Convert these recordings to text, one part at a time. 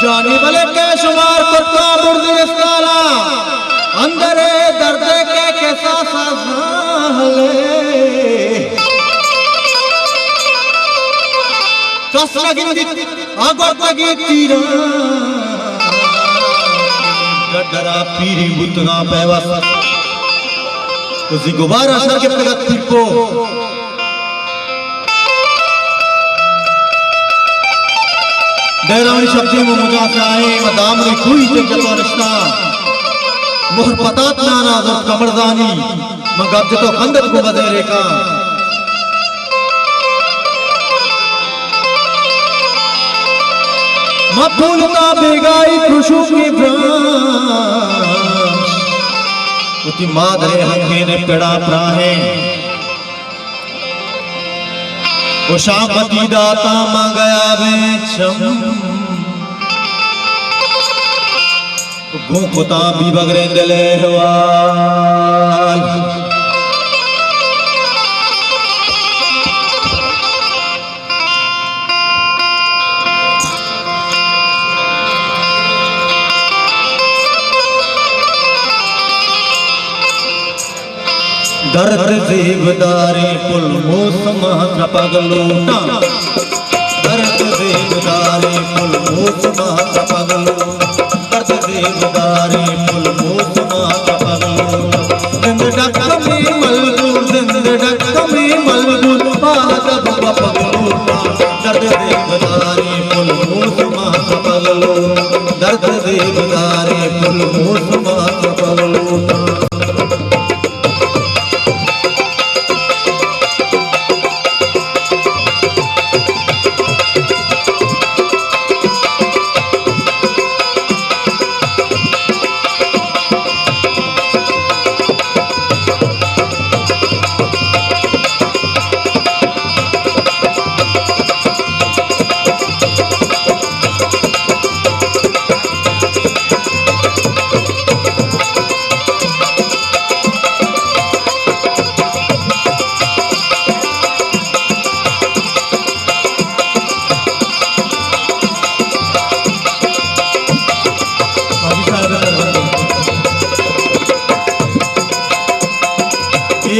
जाने वाले के शुमार करता बुर्दुस्ताना अंदर दर्द के कैसा साले कस लगी आगो तगी तीरा डरा पीरी बुतगा पैवस उसी गुबारा सर के प्रगति को बैरानी शब्दी में मुझा से आए मदाम ने कोई जगत रिश्ता मोहर पतात नाना जब कमरदानी मगब तो खंदक को बदले का मफूलता बेगाई खुशू की ब्रांच उती मादरे हंगे ने पेड़ा प्राहे शामती दाता मंगया वेचम घूंकुता भी बगरे दिले हवाल दर्द देवदारे पुल मौसम पगलूटा दर्द देवदारे पुल मौसम पगलू दर्द देवदारे पुल मौसम पगलू जिंद डक में मलगू पादब पगलूटा दर्द देवदारे पुल मौसम पगलू दर्द देवदारे पुल मौसम पगलूटा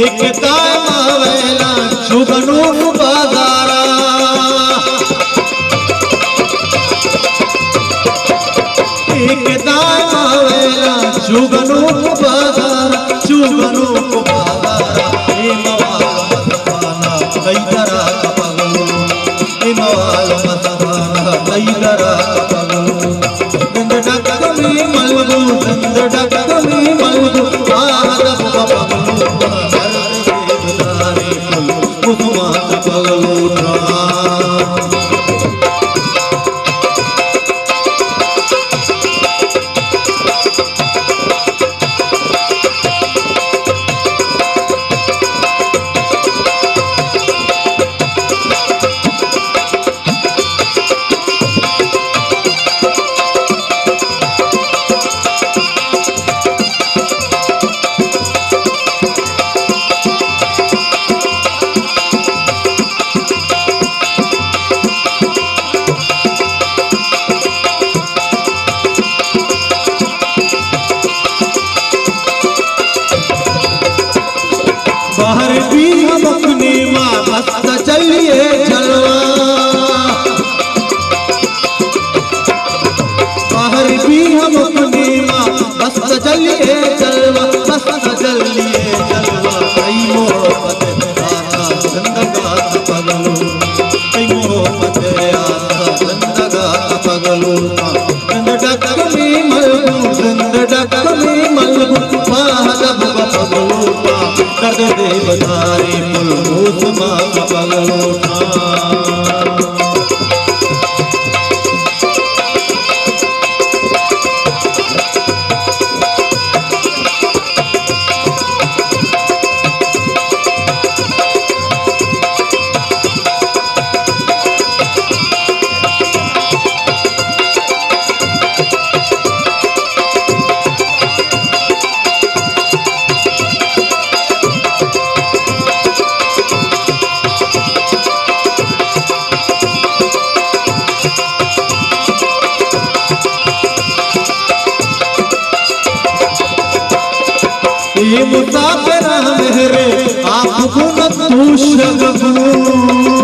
एक दाम वेला चुगनू बाजारा एक दाम वेला चुगनू बाजारा चुगनू बाजारा ए मवाल मस्ताना कैदरा पगलू ए मवाल मस्ताना कैदरा पगलू जिंद डक में मलगू जिंद डक में मलगू आदब पगलू बाहर भी हम अपने माँ मस्त चलिए जलवा बाहर भी हम अपने माँ मस्त चलिए जलवा मस्त चलिए जलवा कई मोहब्बत आसा जिंदगात पगलू कई मोहब्बत आसा जिंदगात पगलू जिंद डक में मलगू जिंद डक में मलगू पादब पगलू दर्द देवदारे पुल मौसम पगलूटा मुसाफिरा मेरे आप गुण तू शगु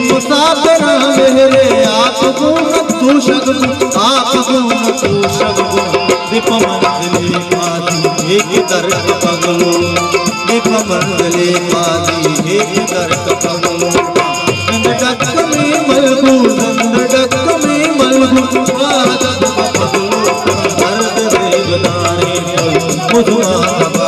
मुसाफिरा मेरे आप गुण तू शगु आप गुण तू शगु दीप मंगले पादी एक दर्द पगलो दीप मंगले पादी एक दर्द पगलो नंदडक में मलगू नंदडक में मलगू आदत पगलो दर्द देवदारे मुझवा